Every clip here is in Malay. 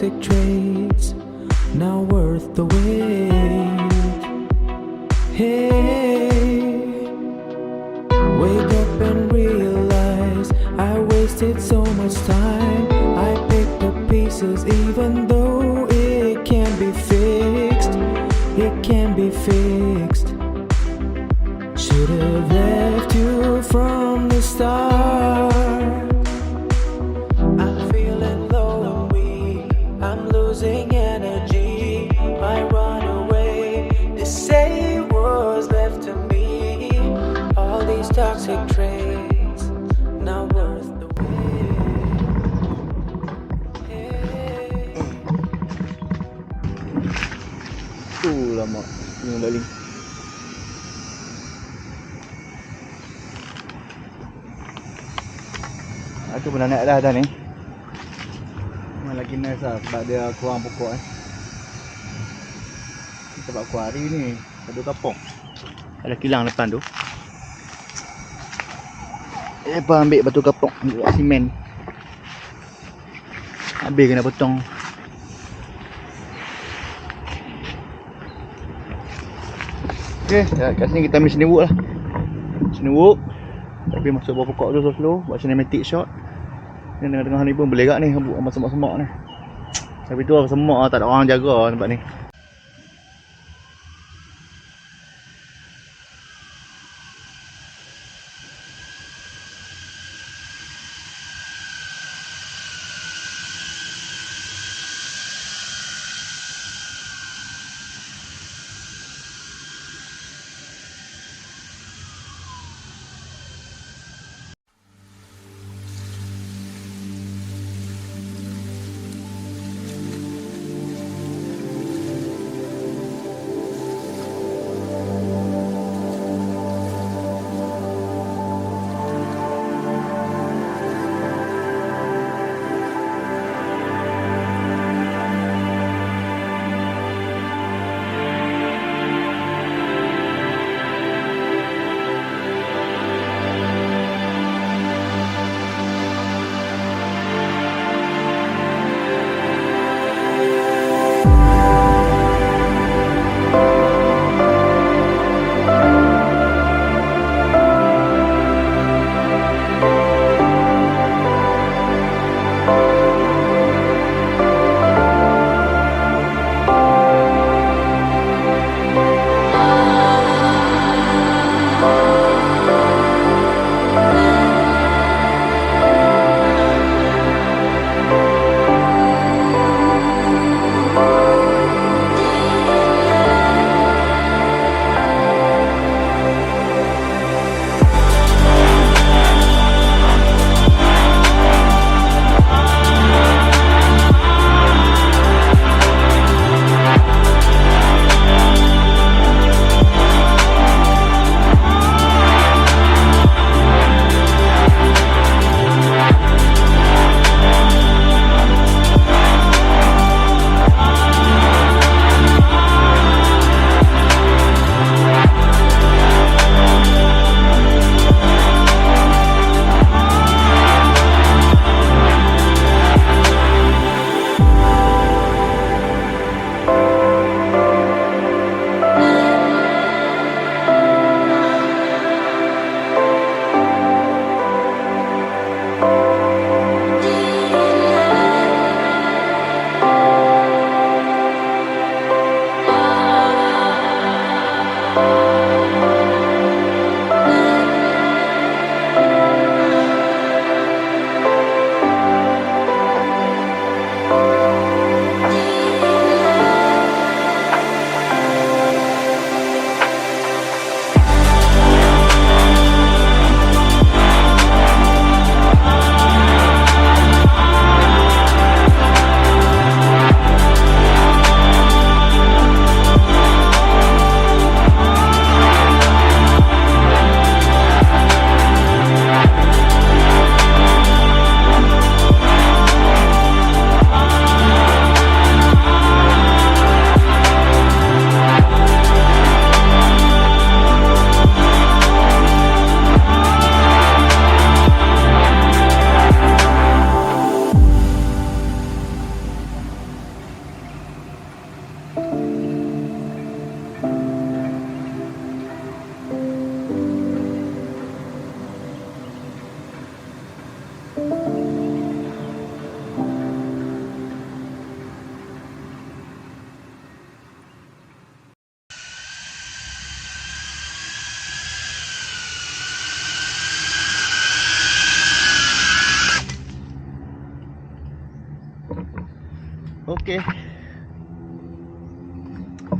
toxic traits, now worth the wait. Hey, wake up and realize I wasted so much time. I picked up pieces even though it can be fixed. It can be fixed. Should have left you from the start. I'm feeling low and weak, I'm losing energy. I run away, they say what's left to me. All these toxic traits, not worth the wait. Lama Gunung Baling. Aku pernah naik dah ni. Memang lagi nice lah sebab dia kurang pokok Sebab kuari ni satu kapung. Ada kilang depan tu. Lepas ambil batu kapung, ambil simen. Habis kena potong. Okay, kat sini kita ambil sini walk lah. Sini walk. Tapi masuk bawah pokok tu slow-slow. Buat cinematic shot. Ni tengah-tengah ni pun boleh gak ni. Rambut semak-semak ni. Tapi tu lah semak lah, tak ada orang jaga tempat ni.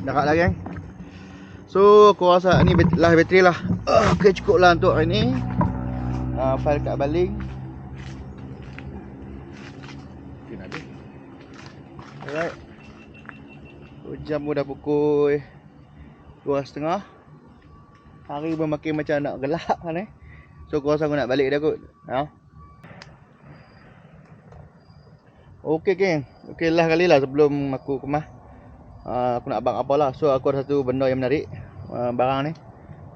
Dah kat lah geng. So aku rasa ni bateri lah. Okay, cukup lah untuk hari ni. File kat baling. Okay, nak habis. Alright. Jam pun dah pukul 2.30. Hari pun makin macam nak gelap kan eh. So aku rasa aku nak balik dah kot. Okay geng. Okay lah kali lah sebelum aku kemas. Aku nak abang apa lah. So aku ada satu benda yang menarik. Barang ni.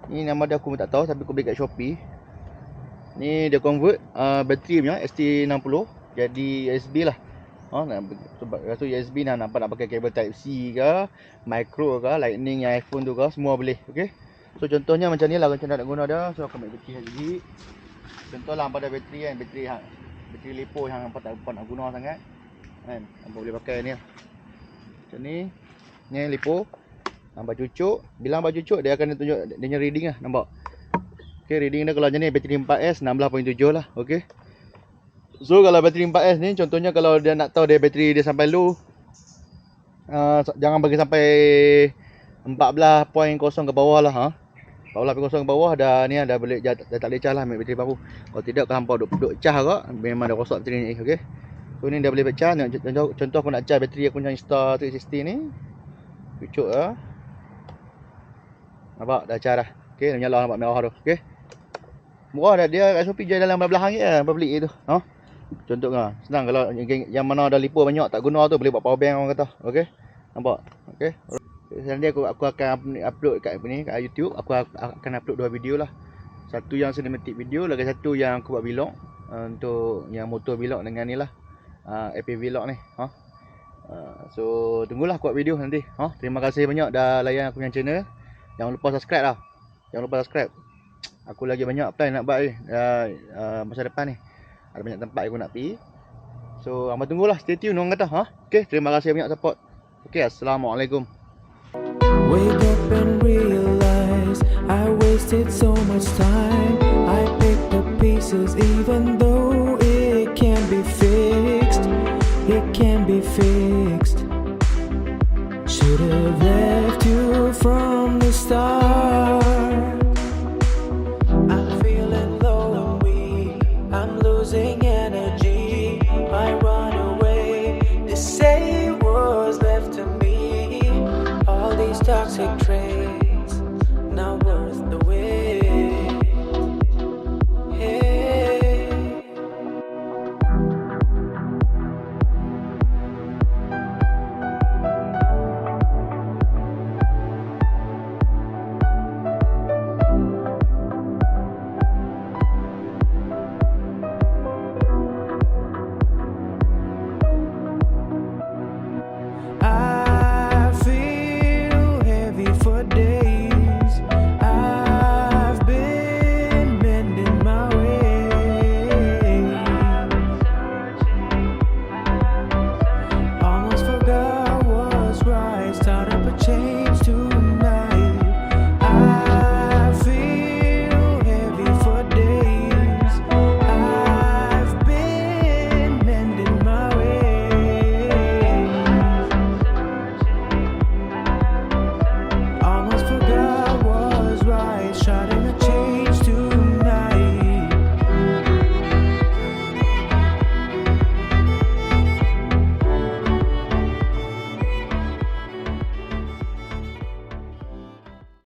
Ni nama dia aku pun tak tahu, tapi aku beli kat Shopee. Ni dia convert bateri punya ST60 jadi USB lah. Sebab rasa USB nak pakai kabel type C ke, micro ke, lightning yang iPhone tu ke, semua boleh. Okay. So contohnya macam ni lah macam nak guna dia. So aku ambil bateri lagi. Contoh lah pada bateri kan, bateri lipo yang hampa tak nak guna sangat kan, hampa boleh pakai ni lah. Macam ni. Ni lipo. Hampa cucuk. Bila hampa cucuk dia akan tunjuk dia punya reading lah, nampak. Okay, reading dia kalau macam ni bateri 4S 16.7 lah. Okay. So kalau bateri 4S ni contohnya kalau dia nak tahu dia bateri dia sampai low, jangan bagi sampai 14.0 ke bawah lah 14.0 ke bawah dah ni dah boleh dah tak boleh charge lah, ambil bateri baru. Kalau tidak kalau hampa duk charge ke memang dah rosak bateri ni. Okey. So ni dah boleh charge. Contoh aku nak charge bateri aku punya Insta360 ni. Cucuk lah. Nampak dah charge dah. Okey, dah nyala nampak merah tu. Okey. Murah dah dia kat Shopee jual dalam RM12 je lah beli itu. Contoh kan. Senang kalau yang mana ada lipo banyak tak guna tu boleh buat power bank orang kata. Okey. Nampak? Okey. Nanti aku akan upload kat kat YouTube. Aku akan upload 2 video lah. Satu yang cinematic video, lagi satu yang aku buat vlog. Untuk yang motor vlog dengan ni lah. FPV vlog ni. So tunggulah aku buat video nanti. Terima kasih banyak dah layan aku punya channel. Jangan lupa subscribe lah. Jangan lupa subscribe. Aku lagi banyak plan nak buat ni masa depan ni. Ada banyak tempat aku nak pergi. So hangpa tunggulah, stay tune orang kata. Okay, terima kasih banyak support. Okay, Assalamualaikum. Wake up and realize I wasted so much time. I picked the pieces even though it can be fixed. It can be fixed. Should have left you from the start. I'm feeling low and weak. I'm losing energy. I run away. They say what's left of me. All these toxic traits.